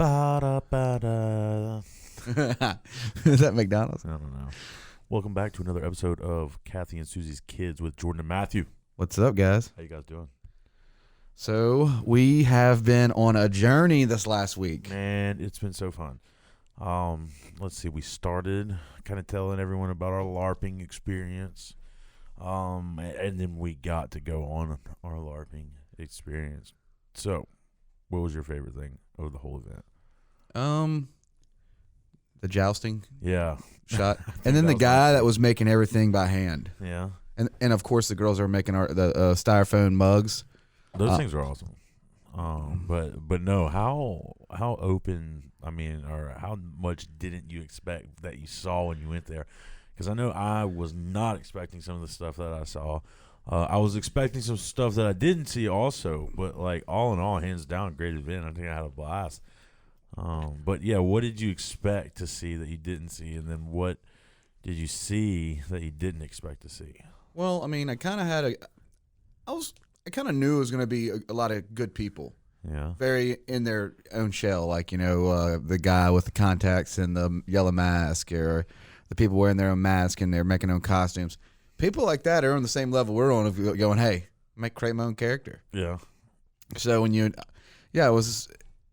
Ba-da-ba-da. Is that McDonald's? I don't know. Welcome back to another episode of Kathy and Susie's Kids with Jourdan and Matthew. What's up, guys? How you guys doing? So we have been on a journey this last week. Man, it's been so fun. Let's see. We started kind of telling everyone about our LARPing experience. And then we got to go on our LARPing experience. So, what was your favorite thing of the whole event? The jousting Yeah. shot, and then the guy that was making everything by hand, Yeah. and of course the girls are making the styrofoam mugs. Those things are awesome. But no, how open, or how much didn't you expect that you saw when you went there? Because I know I was not expecting some of the stuff that I saw. I was expecting some stuff that I didn't see also, but like all in all, hands down, great event. I think I had a blast. But yeah, what did you expect to see that you didn't see, and then what did you see that you didn't expect to see? Well, I kind of had I kind of knew it was going to be a lot of good people. Yeah. Very in their own shell, like, the guy with the contacts and the yellow mask, or the people wearing their own mask and they're making their own costumes. People like that are on the same level we're on, of going, hey, create my own character. Yeah. So when it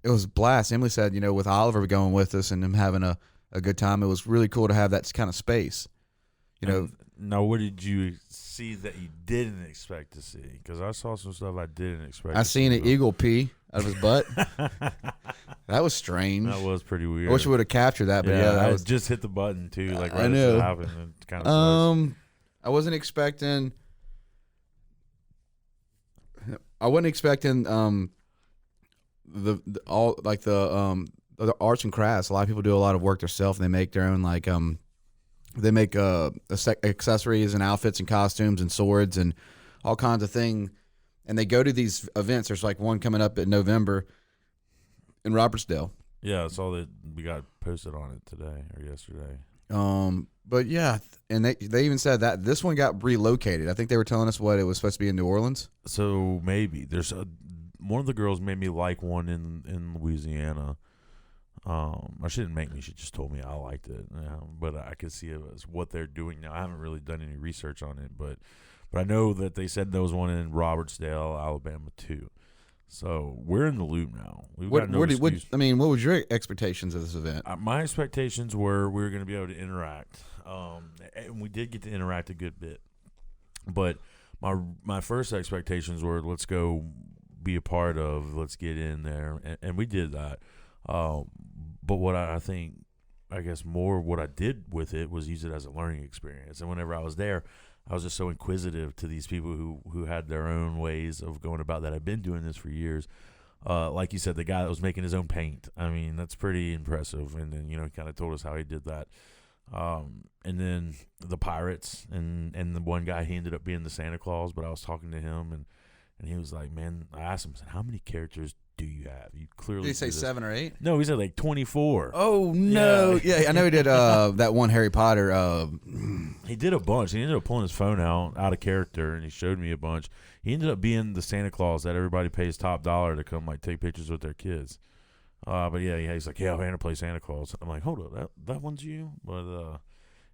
was a blast. Emily said, with Oliver going with us and him having a good time, it was really cool to have that kind of space. Now, what did you see that you didn't expect to see? Because I saw some stuff I didn't expect. I seen an eagle pee out of his butt. That was strange. That was pretty weird. I wish we would have captured that, but that was just hit the button too, like right I as know. it happened. It kind of I wasn't expecting. The arts and crafts. A lot of people do a lot of work themselves, and they make their own accessories and outfits and costumes and swords and all kinds of things. And they go to these events. There's like one coming up in November in Robertsdale. Yeah, I saw that we got posted on it today or yesterday. But yeah, and they even said that this one got relocated. I think they were telling us it was supposed to be in New Orleans. So maybe there's one of the girls made me like one in Louisiana. She didn't make me; she just told me I liked it. But I could see it as what they're doing now. I haven't really done any research on it, but I know that they said there was one in Robertsdale, Alabama too. So we're in the loop now. Got no excuse. What was your expectations of this event? My expectations were we were going to be able to interact, and we did get to interact a good bit. But my first expectations were, let's go be a part of, let's get in there, and we did that. But what I think, I guess more what I did with it was use it as a learning experience. And whenever I was there, I was just so inquisitive to these people who had their own ways of going about that. I've been doing this for years. Like you said, the guy that was making his own paint. That's pretty impressive. And then, he kind of told us how he did that. And then the pirates and the one guy, he ended up being the Santa Claus, but I was talking to him and he was like, man, I asked him, I said, how many characters do you have? You clearly Did he say 7 or 8? No, he said like 24. Oh, no. Yeah, I know he did that one Harry Potter. He did a bunch. He ended up pulling his phone out of character, and he showed me a bunch. He ended up being the Santa Claus that everybody pays top dollar to come take pictures with their kids. But yeah, he's like, yeah, I'm going to play Santa Claus. I'm like, hold up, that one's you? But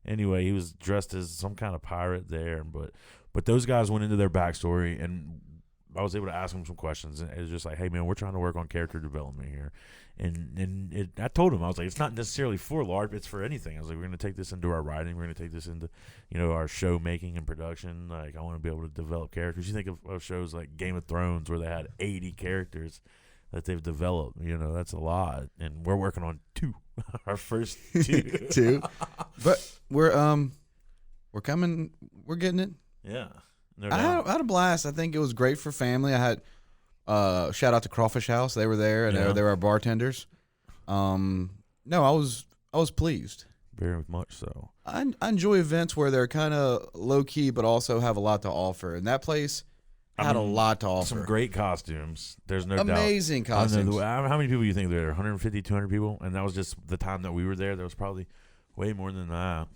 anyway, he was dressed as some kind of pirate there. But those guys went into their backstory, and I was able to ask him some questions, and it was just like, hey, man, we're trying to work on character development here. And I told him, I was like, it's not necessarily for LARP, it's for anything. I was like, we're going to take this into our writing. We're going to take this into, our show making and production. Like, I want to be able to develop characters. You think of shows like Game of Thrones where they had 80 characters that they've developed. That's a lot. And we're working on 2. Our first 2. 2. But we're coming. We're getting it. Yeah. No I had a blast. I think it was great for family. I had shout out to Crawfish House. They were there, and they were our bartenders. No, I was pleased. Very much so. I enjoy events where they're kind of low key, but also have a lot to offer. And that place had a lot to offer. Some great costumes. There's no doubt. Amazing costumes. How many people do you think there were? 150, 200 people? And that was just the time that we were there. There was probably way more than that.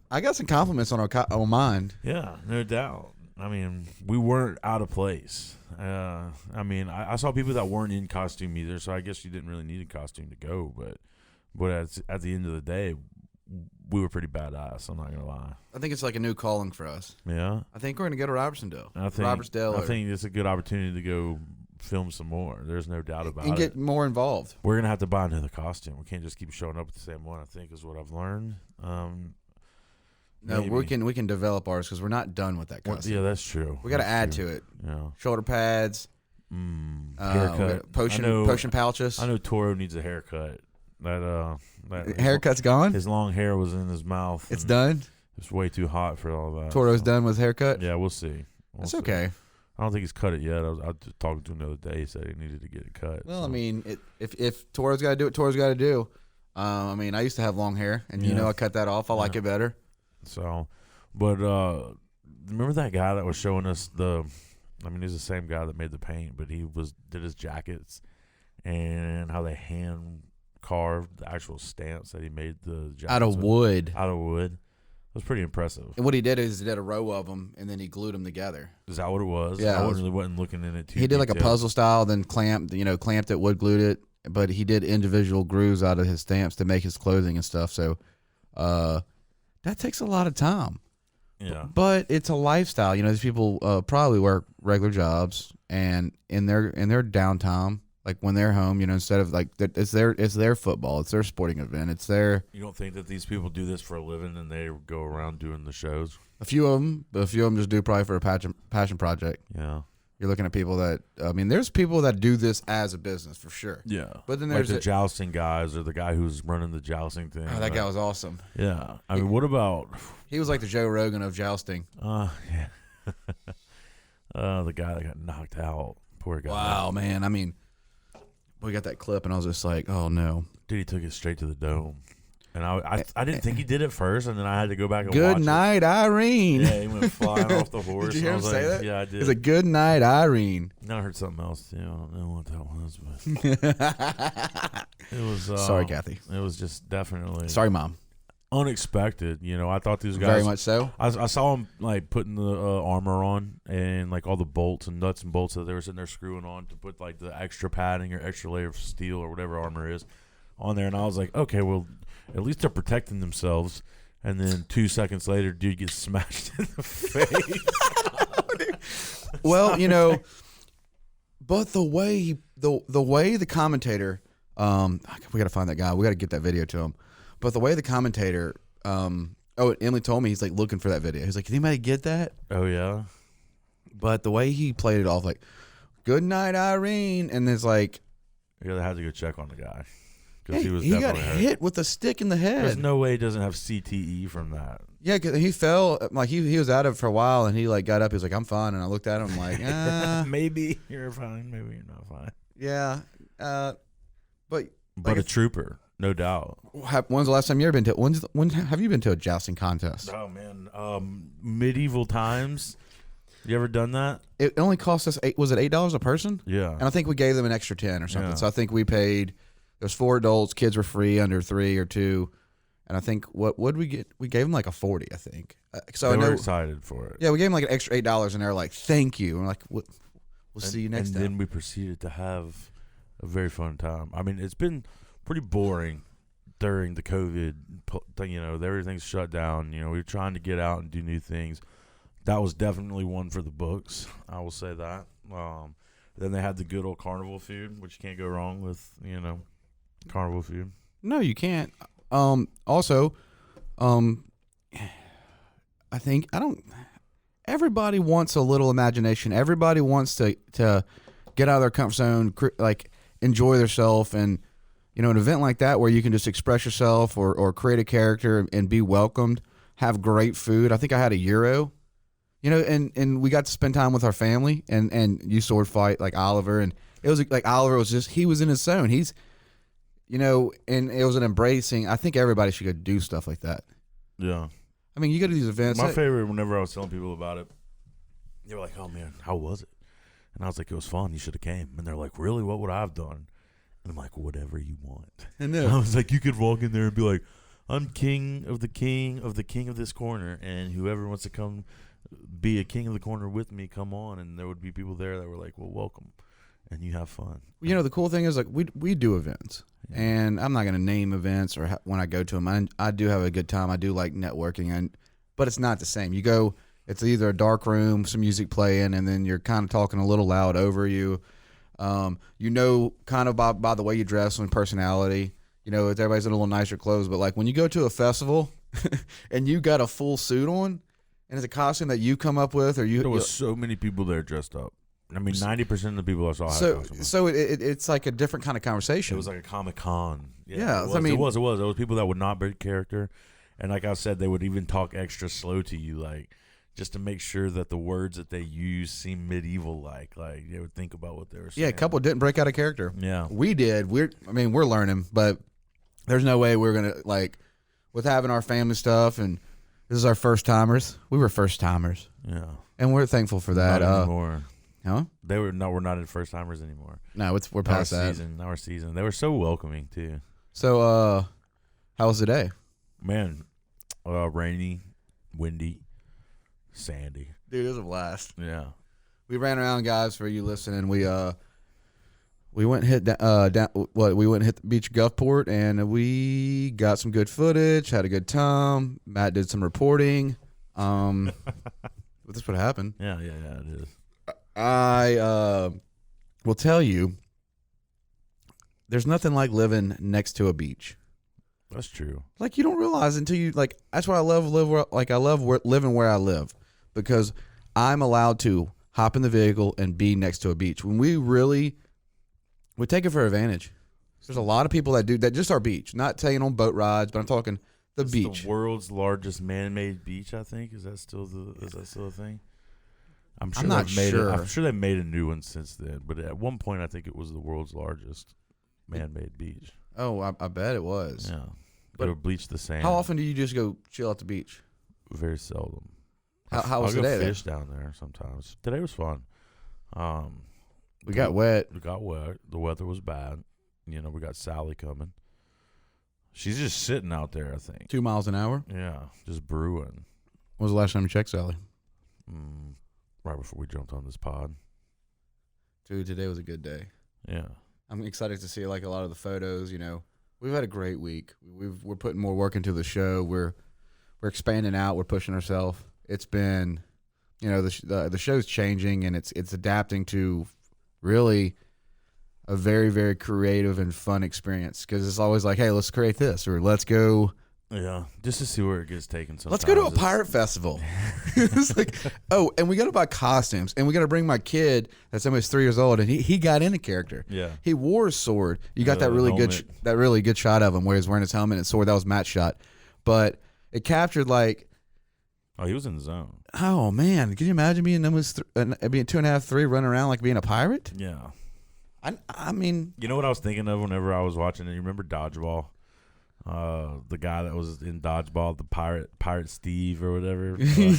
I got some compliments on mine. Yeah, no doubt. I mean, we weren't out of place. I mean, I saw people that weren't in costume either, so I guess you didn't really need a costume to go. But at the end of the day, we were pretty badass. I'm not gonna lie. I think it's like a new calling for us. Yeah, I think we're gonna go to Robertsondale. I think it's a good opportunity to go film some more. There's no doubt about it. And get more involved. We're gonna have to buy another costume. We can't just keep showing up with the same one. I think is what I've learned. No, we can develop ours because we're not done with that costume. Yeah, that's true. We got to add to it. Yeah, shoulder pads, haircut, potion pouches. I know Toro needs a haircut. That haircut's gone. His long hair was in his mouth. It's done. It's way too hot for all that. Toro's done with haircut. Yeah, we'll see. That's okay. I don't think he's cut it yet. I was just talking to him the other day. He said he needed to get it cut. Well, I mean, if Toro's got to do what Toro's got to do. I mean, I used to have long hair, and I cut that off. I like it better. So, but remember that guy that was showing us I mean, he's the same guy that made the paint, but he did his jackets and how they hand carved the actual stamps that he made the jackets out of wood. Out of wood. It was pretty impressive. And what he did is he did a row of them, and then he glued them together. Is that what it was? Yeah, I really wasn't looking in it too. He did like a puzzle style, then clamped it, wood glued it. But he did individual grooves out of his stamps to make his clothing and stuff. So that takes a lot of time. Yeah. But it's a lifestyle. These people probably work regular jobs, and in their downtime, like when they're home, instead of like it's their football, it's their sporting event, it's their. You don't think that these people do this for a living and they go around doing the shows? A few of them, but a few of them just do probably for a passion project. Yeah. You're looking at people that, there's people that do this as a business for sure. Yeah. But then there's like the jousting guys or the guy who's running the jousting thing. Oh, that guy was awesome. Yeah. I mean, what about. He was like the Joe Rogan of jousting. Yeah. The guy that got knocked out. Poor guy. Wow, man. I mean, we got that clip and I was just like, oh no. Dude, he took it straight to the dome. And I didn't think he did it first, and then I had to go back and watch Good night, Irene. Yeah, he went flying off the horse. Did you hear him say that? Yeah, I did. It's a good night, Irene. Now I heard something else. I don't know what that was, but it was. Sorry, Kathy. It was just definitely. Sorry, Mom. Unexpected. I thought these guys. Very much so. I saw them like putting the armor on and like all the bolts and nuts and bolts that they were sitting there screwing on to put like the extra padding or extra layer of steel or whatever armor is on there, and I was like, okay, well. At least they're protecting themselves. And then 2 seconds later, dude gets smashed in the face. Well, but the way the commentator, we got to find that guy. We got to get that video to him. But the way the commentator, Emily told me he's like looking for that video. He's like, did anybody get that? Oh yeah. But the way he played it off, like, good night, Irene, and it's like, yeah, they had to go check on the guy. Hey, he got hit with a stick in the head. There's no way he doesn't have CTE from that. Yeah, cause he fell. Like he was out of it for a while, and he like got up. He was like, "I'm fine," and I looked at him like, maybe you're fine, maybe you're not fine. Yeah, but a trooper, no doubt. When's the last time you ever been to? When have you been to a jousting contest? Oh man, medieval times. You ever done that? It only cost us was it $8 a person? Yeah, and I think we gave them an extra 10 or something. Yeah. So I think we paid. There's 4 adults. Kids were free under 3 or 2. And I think what would we get? We gave them like a 40, I think. So they were excited for it. Yeah, we gave them like an extra $8, and they're like, "Thank you." And we're like, "We'll see you next time." And then we proceeded to have a very fun time. I mean, it's been pretty boring during the COVID thing. Everything's shut down. We were trying to get out and do new things. That was definitely one for the books. I will say that. Then they had the good old carnival food, which you can't go wrong with. Carnival food. No, you can't. Also, I think everybody wants a little imagination. Everybody wants to get out of their comfort zone, like enjoy themselves, and an event like that where you can just express yourself or create a character and be welcomed, have great food. I think I had a gyro, and we got to spend time with our family and you sword fight like Oliver, and it was like Oliver was he was in his zone. He's and it was an embracing. I think everybody should go do stuff like that. Yeah. I mean, you go to these events. My favorite, whenever I was telling people about it, they were like, "Oh man, how was it?" And I was like, "It was fun. You should have came." And they're like, "Really? What would I have done?" And I'm like, "Whatever you want." I know. I was like, "You could walk in there and be like, I'm king of the king of the king of this corner, and whoever wants to come be a king of the corner with me. Come on, and there would be people there that were like, "Well, welcome," and you have fun. You know, the cool thing is like we do events, and I'm not gonna name events or when I go to them. I do have a good time. I do like networking, but it's not the same. You go, it's either a dark room, some music playing, and then you're kind of talking a little loud over you. You know, kind of by the way you dress and personality. You know, everybody's in a little nicer clothes, but like when you go to a festival and you got a full suit on, and it's a costume that you come up with, or there was so many people there dressed up. I mean, 90% of the people I saw had costumes. So it's like a different kind of conversation. It was like a Comic-Con. Yeah, it was. It was. There was people that would not break character, and like I said, they would even talk extra slow to you, like just to make sure that the words that they use seem medieval. Like they would think about what they were saying. Yeah, a couple didn't break out of character. Yeah, we did. We're learning, but there's no way we're gonna like with having our family stuff, and this is our first timers. We were first timers. Yeah, and we're thankful for that. Not anymore. Huh? We're not in first timers anymore. No, we're past that. Now we're seasoned. They were so welcoming too. So, how was the day? Man, rainy, windy, sandy. Dude, it was a blast. Yeah, we ran around, guys. For you listening, we went and hit we went and hit the beach of Gulfport, and we got some good footage. Had a good time. Matt did some reporting. But that's what happened. Yeah, it is. I will tell you, there's nothing like living next to a beach. That's true. Like you don't realize until you like. That's why I love living where I live, because I'm allowed to hop in the vehicle and be next to a beach. When we take it for advantage. There's a lot of people that do that. Just our beach, not taking on boat rides, but I'm talking the beach. The world's largest man-made beach. I think is that still a thing? I'm not sure. I'm sure they made a new one since then, but at one point I think it was the world's largest man-made beach. Oh, I bet it was. Yeah, they would bleach the sand. How often do you just go chill at the beach? Very seldom. How was I'll today? Go fish down there sometimes. Today was fun. We got wet. We got wet. The weather was bad. You know, we got Sally coming. She's just sitting out there, I think. 2 miles an hour? Yeah, just brewing. When was the last time you checked Sally? Right before we jumped on this pod. Dude, today was a good day. Yeah. I'm excited to see like a lot of the photos. You know, we've had a great week. We're putting more work into the show. We're expanding out. We're pushing ourselves. It's been, you know, the show's changing, and it's adapting to really a very, very creative and fun experience, because it's always like, hey, let's create this, or let's go. Yeah, just to see where it gets taken. Sometimes. Let's go to a pirate festival. It's like, oh, and we got to buy costumes, and we got to bring my kid that's almost 3 years old, and he got into character. Yeah, he wore his sword. You got that really good shot of him where he's wearing his helmet and sword. That was Matt's shot, but it captured like. Oh, he was in the zone. Oh man, can you imagine being almost being 2.5, 3, running around like being a pirate? Yeah. I mean, you know what I was thinking of whenever I was watching it? You remember Dodgeball? The guy that was in Dodgeball, the pirate Steve or whatever. That's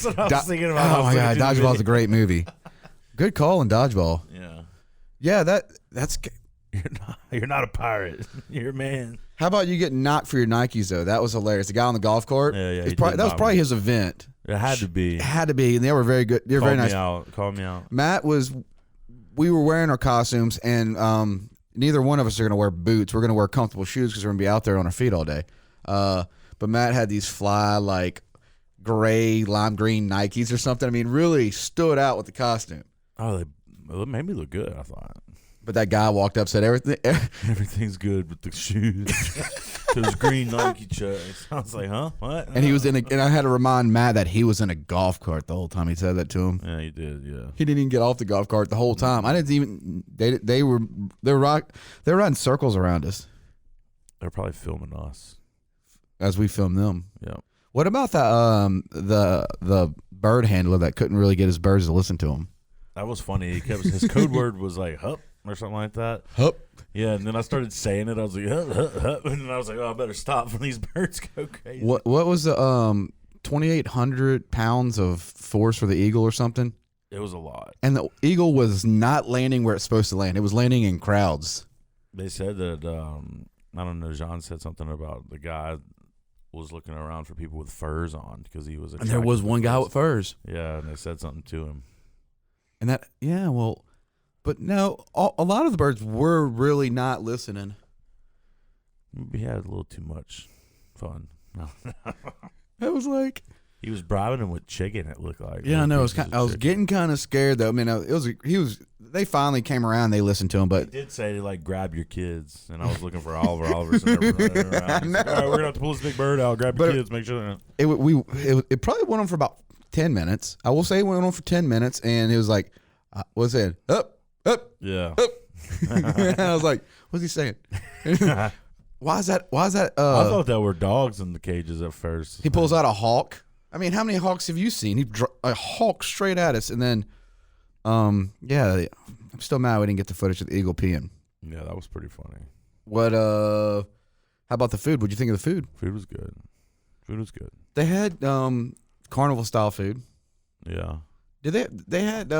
what I was thinking about. Oh my god, Dodgeball's a great movie. Good call on Dodgeball. Yeah, that's. You're not a pirate. You're a man. How about you get knocked for your Nikes though? That was hilarious. The guy on the golf cart. Yeah. That was probably his event. It had to be. It had to be, and they were very good. They were very nice. Call me out. We were wearing our costumes, and neither one of us are going to wear boots. We're going to wear comfortable shoes because we're going to be out there on our feet all day. But Matt had these fly, like, gray, lime green Nikes or something. I mean, really stood out with the costume. Oh, it made me look good, I thought. But that guy walked up, said everything's good with the shoes. Those green Nike chucks. I was like, huh? What? And he was and I had to remind Matt that he was in a golf cart the whole time he said that to him. Yeah, he did. Yeah, he didn't even get off the golf cart the whole time. I didn't even. They were running circles around us. They're probably filming us as we filmed them. Yeah. What about that? The bird handler that couldn't really get his birds to listen to him. That was funny. His code word was like "hup" or something like that. Hup. Yeah, and then I started saying it. I was like, "Hup, hup, hup," and then I was like, "Oh, I better stop when these birds go crazy." What was the 2,800 pounds of force for the eagle or something? It was a lot. And the eagle was not landing where it's supposed to land. It was landing in crowds. They said that I don't know. Jean said something about the guy was looking around for people with furs on because he was. And there was one guy with furs. Yeah, and they said something to him. And that, yeah, well, but no, a lot of the birds were really not listening. We had a little too much fun. It was like he was bribing him with chicken. It looked like. Yeah, I know. I was getting kind of scared though. I mean, he was. They finally came around. They listened to him, but he did say to like grab your kids, and I was looking for Oliver. Oliver's running around. Like, all right, we're gonna have to pull this big bird out. Grab your kids. Make sure. It probably went on for about 10 minutes. I will say it went on for 10 minutes, and it was like, what's it? Up. Yeah. Up. I was like, what's he saying? Why is that? I thought that were dogs in the cages at first. He pulls out a hawk. I mean, how many hawks have you seen? A hawk straight at us, and then, yeah, I'm still mad we didn't get the footage of the eagle peeing. Yeah, that was pretty funny. How about the food? What'd you think of the food? Food was good. They had carnival style food. Yeah. Did they had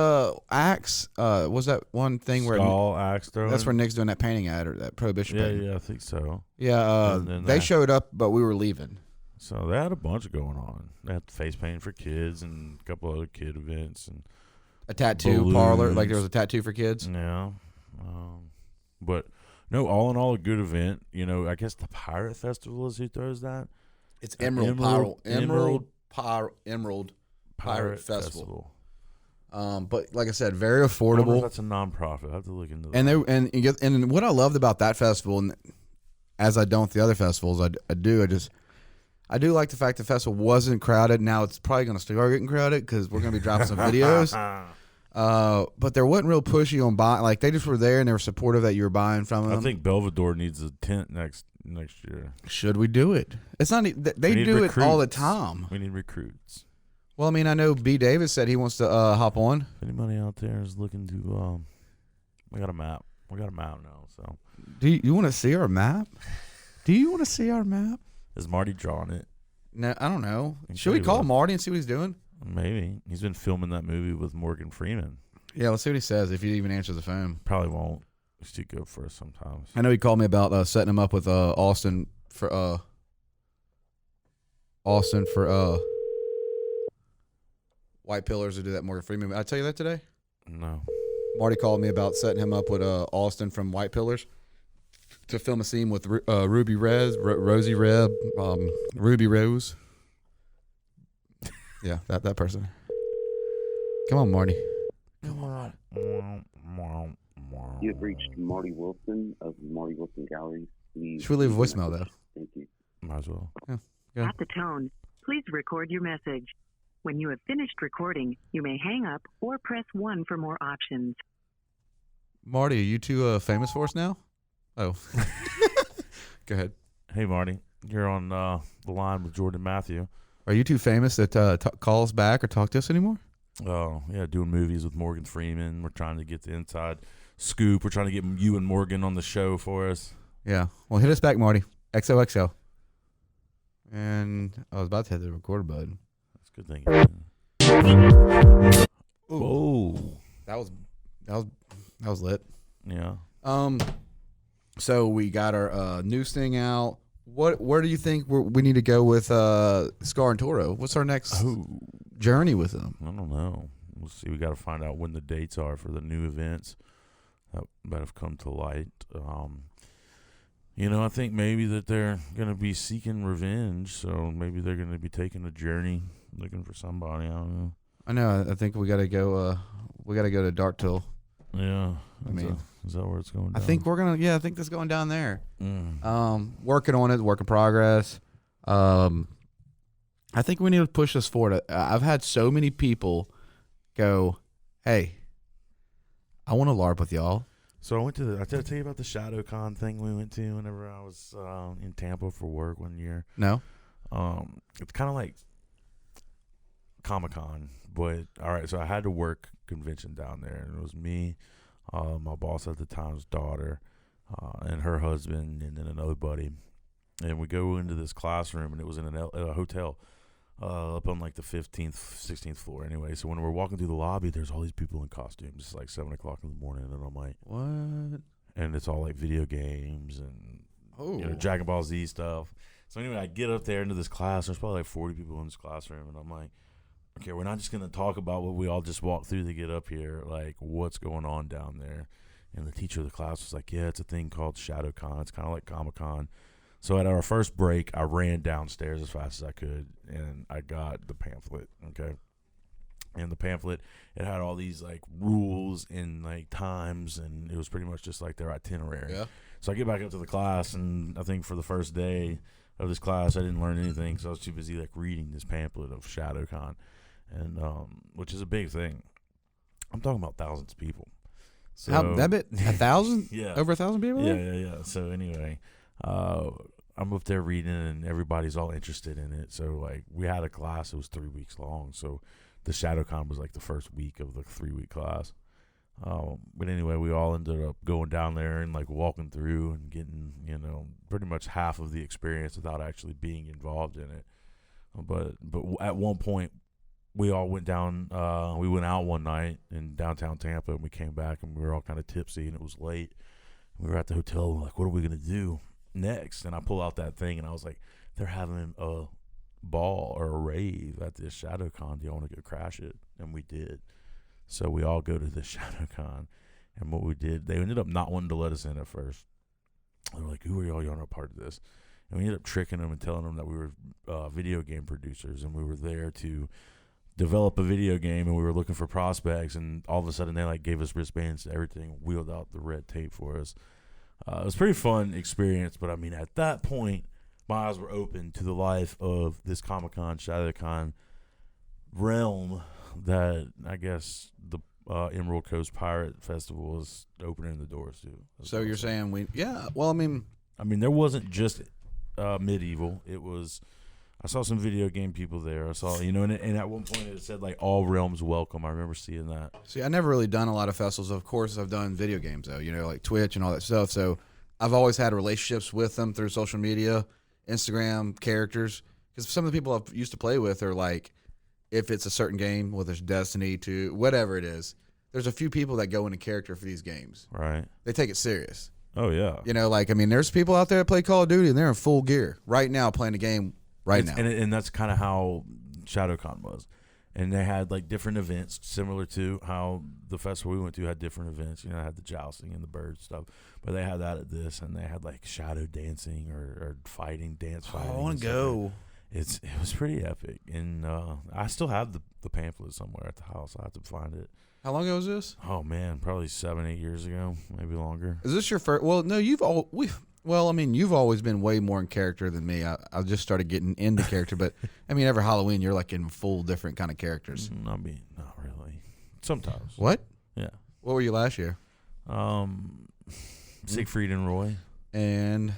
axe? Was that one thing where axe throwing? That's where Nick's doing that painting ad or that prohibition painting. Yeah, I think so. Yeah, they showed up, but we were leaving. So they had a bunch going on. They had face painting for kids and a couple other kid events and a tattoo balloons. parlor. Like there was a tattoo for kids. Yeah, but no, all in all, a good event. You know, I guess the Pirate Festival is who throws that. It's Emerald Pirate Festival. But like I said, very affordable. That's a nonprofit. I have to look into that. And what I loved about that festival, and as I don't the other festivals, I do like the fact the festival wasn't crowded. Now it's probably going to start getting crowded because we're going to be dropping some videos. But there wasn't real pushy on buying. Like they just were there and they were supportive that you were buying from them. I think Belvedere needs a tent next year. Should we do it? It's not. They do recruits. It all the time. We need recruits. Well, I mean, I know B. Davis said he wants to hop on. If anybody out there is looking to, we got a map. We got a map now. So, do you want to see our map? Do you want to see our map? Is Marty drawing it? No, I don't know. Should we call Marty and see what he's doing? Maybe. He's been filming that movie with Morgan Freeman. Yeah, let's see what he says if he even answers the phone. Probably won't. He's too good for us sometimes. I know he called me about setting him up with Austin for White Pillars to do that Morgan Freeman. Did I tell you that today? No. Marty called me about setting him up with Austin from White Pillars to film a scene with Ruby Rose, Rosie Reb, Ruby Rose. Yeah, that person. Come on, Marty. Come on. You have reached Marty Wilson of Marty Wilson Galleries. Please should we leave a voicemail, though? Thank you. Might as well. Yeah. At the tone, please record your message. When you have finished recording, you may hang up or press 1 for more options. Marty, are you too famous for us now? Oh. Go ahead. Hey, Marty. You're on the line with Jordan Matthew. Are you too famous to call us back or talk to us anymore? Oh, yeah, doing movies with Morgan Freeman. We're trying to get the inside scoop. We're trying to get you and Morgan on the show for us. Yeah. Well, hit us back, Marty. XOXO. And I was about to hit the record button. That's a good thing. Oh. That was lit. Yeah. So we got our news thing out. Where do you think we need to go with Scar and Toro? What's our next journey with them? I don't know. We'll see. We got to find out when the dates are for the new events that have come to light. I think maybe that they're going to be seeking revenge, so maybe they're going to be taking a journey, looking for somebody. I don't know. I know. I think we got to go. We got to go to Darktool. Yeah. I mean, is that where it's going down? I think we're gonna. Yeah, I think that's going down there. Working on it. Work in progress. I think we need to push this forward. I've had so many people go, "Hey, I want to LARP with y'all." So I went to. I tell you about the ShadowCon thing we went to whenever I was in Tampa for work one year. No. It's kind of like Comic-Con, but all right. So I had to work convention down there, and it was me, my boss at the time's daughter, and her husband, and then another buddy. And we go into this classroom, and it was in a hotel up on like the 15th, 16th floor. Anyway, so when we're walking through the lobby, there's all these people in costumes. It's like 7 o'clock in the morning, and I'm like, what? And it's all like video games and Dragon Ball Z stuff. So anyway, I get up there into this class. There's probably like 40 people in this classroom, and I'm like, okay, we're not just gonna talk about what we all just walked through to get up here. Like, what's going on down there? And the teacher of the class was like, yeah, it's a thing called ShadowCon. It's kind of like Comic-Con. So at our first break, I ran downstairs as fast as I could, and I got the pamphlet, okay? And the pamphlet, it had all these, like, rules and, like, times, and it was pretty much just, like, their itinerary. Yeah. So I get back up to the class, and I think for the first day of this class, I didn't learn anything, because I was too busy, like, reading this pamphlet of ShadowCon, and which is a big thing. I'm talking about thousands of people. So, How that bit 1,000? Yeah. Over 1,000 people? Yeah. So anyway, I'm up there reading, and everybody's all interested in it. So like, we had a class; it was 3 weeks long. So the ShadowCon was like the first week of the 3-week class. But anyway, we all ended up going down there and like walking through and getting, pretty much half of the experience without actually being involved in it. But at one point, we all went down, we went out one night in downtown Tampa, and we came back, and we were all kind of tipsy, and it was late. We were at the hotel, like, what are we going to do next? And I pull out that thing, and I was like, they're having a ball or a rave at this ShadowCon. Do you want to go crash it? And we did. So we all go to this ShadowCon, and what we did, they ended up not wanting to let us in at first. They were like, who are y'all? You're not a part of this. And we ended up tricking them and telling them that we were video game producers, and we were there to develop a video game, and we were looking for prospects, and all of a sudden they like gave us wristbands and everything, wheeled out the red tape for us. It was a pretty fun experience, but I mean, at that point, my eyes were open to the life of this Comic-Con, ShadowCon realm that I guess the Emerald Coast Pirate Festival is opening the doors to. So you're saying well, I mean, there wasn't just medieval. It was, I saw some video game people there. I saw, and at one point it said like all realms welcome. I remember seeing that. see, I never really done a lot of festivals. Of course, I've done video games though, like Twitch and all that stuff. So I've always had relationships with them through social media, Instagram, characters. Because some of the people I've used to play with are like, if it's a certain game, whether it's Destiny 2, whatever it is, there's a few people that go into character for these games. Right. They take it serious. Oh, yeah. There's people out there that play Call of Duty, and they're in full gear right now playing the game now. And that's kind of how ShadowCon was. And they had like different events, similar to how the festival we went to had different events. They had the jousting and the bird stuff, but they had that at this, and they had like shadow dancing or dance fighting. I want to go. It was pretty epic, and I still have the pamphlet somewhere at the house. I have to find it. How long ago was this? Oh man, probably 7-8 years ago, maybe longer. Is this your first? Well, no, you've always been way more in character than me. I just started getting into character, but every Halloween you're like in full different kind of characters. Not really. Sometimes. What? Yeah. What were you last year? Siegfried and Roy. And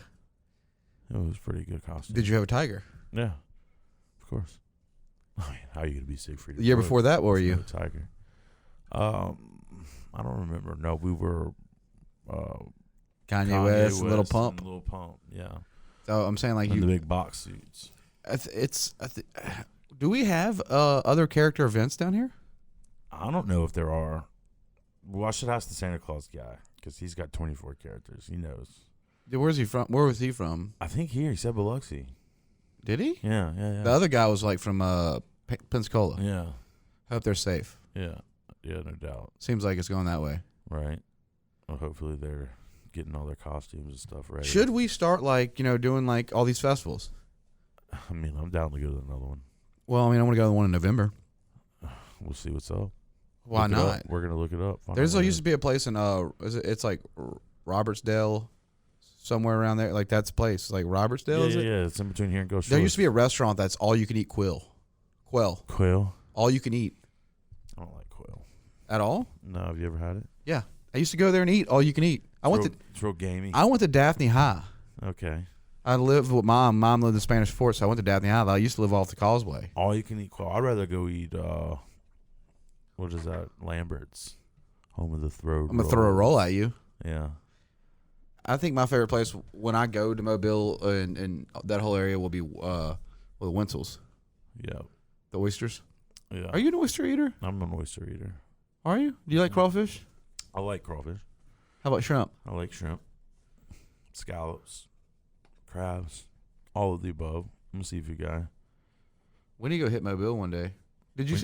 it was pretty good costume. Did you have a tiger? Yeah, of course. I mean, how are you gonna be Siegfried? The year before that, what were you? Tiger. I don't remember. No, we were Kanye West, Little Pump. Little Pump, yeah. Oh, I'm saying like and the big box suits. Do we have other character events down here? I don't know if there are. Well, I should ask the Santa Claus guy because he's got 24 characters. He knows. Where's he from? Where was he from? I think he said Biloxi. Did he? Yeah. The other guy was like from Pensacola. Yeah. I hope they're safe. Yeah, no doubt. Seems like it's going that way. Right. Well, hopefully they're getting all their costumes and stuff ready. Should we start doing like all these festivals? I mean, I'm down to go to another one. Well, I want to go to the one in November. We'll see what's up. Why not? We're gonna look it up. There's used to be a place in it's like Robertsdale, somewhere around there. Like that's a place like Robertsdale. Yeah. It's in between here and Ghost. There used to be a restaurant that's all you can eat quail. All you can eat. I don't like quail At all? No. Have you ever had it? Yeah, I used to go there and eat all you can eat. It's real gamey. I went to Daphne High. Okay. I lived with Mom. Mom lived in Spanish Fort, so I went to Daphne High. I used to live off the causeway. All you can eat quail. I'd rather go eat what is that? Lambert's, home of the throw. I'm gonna throw a roll at you. Yeah. I think my favorite place when I go to Mobile and that whole area will be the Wenzel's. Yeah. The oysters. Yeah. Are you an oyster eater? I'm an oyster eater. Are you? Do you like crawfish? I like crawfish. How about shrimp? I like shrimp, scallops, crabs, All of the above. I'm a seafood guy. We need to go hit Mobile one day.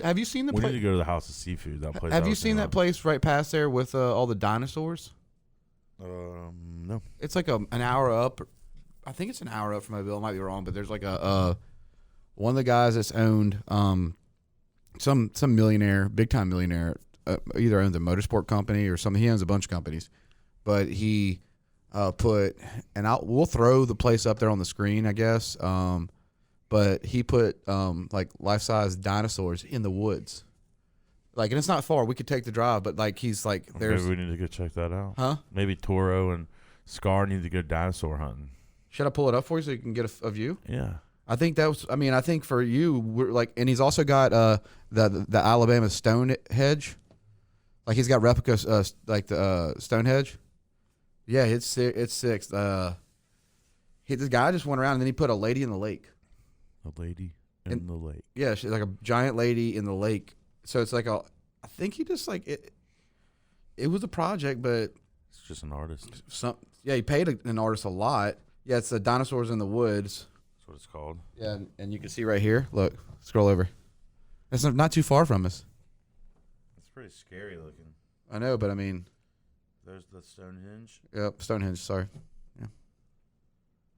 Have you seen the We place? need to go to the House of Seafood. That place. Have you seen that place right past there with all the dinosaurs? No. It's like an hour up. I think it's an hour up from Mobile. I might be wrong, but there's like a one of the guys that's owned some millionaire, big time millionaire, either owns a motorsport company or something. He owns a bunch of companies, but he we'll throw the place up there on the screen, I guess. But he put like life-size dinosaurs in the woods. Like, and it's not far. We could take the drive, but like he's like, there's. Maybe we need to go check that out. Huh? Maybe Toro and Scar need to go dinosaur hunting. Should I pull it up for you so you can get a view? Yeah. I think that was. I mean, I think for you, we're like, and he's also got the Alabama Stonehenge. Like he's got replicas like the Stonehenge. Yeah, it's sick. This guy just went around and then he put a lady in the lake. A lady in the lake. Yeah, she's like a giant lady in the lake. So it's like I think he just like it. It was a project, but It's just an artist. he paid an artist a lot. Yeah, it's the Dinosaurs in the Woods. That's what it's called. Yeah, and you can see right here. Look, scroll over. That's not too far from us. It's pretty scary looking. I know, but I mean, There's the Stonehenge. yep, Stonehenge. Sorry,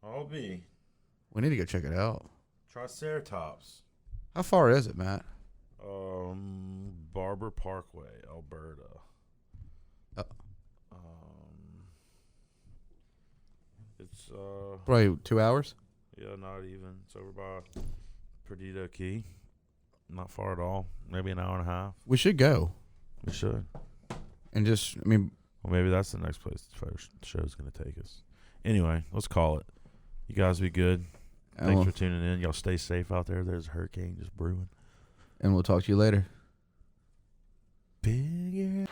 I'll be. we need to go check it out. Triceratops. How far is it, Matt? Barber Parkway, Alberta. Uh. It's Probably 2 hours. yeah, not even. It's over by Perdido Key. Not far at all. Maybe an hour and a half. We should go We should. and just. I mean, Well, maybe that's the next place the show's going to take us. Anyway, let's call it. You guys be good. Thanks for tuning in. Y'all stay safe out there. There's a hurricane just brewing. and we'll talk to you later. Big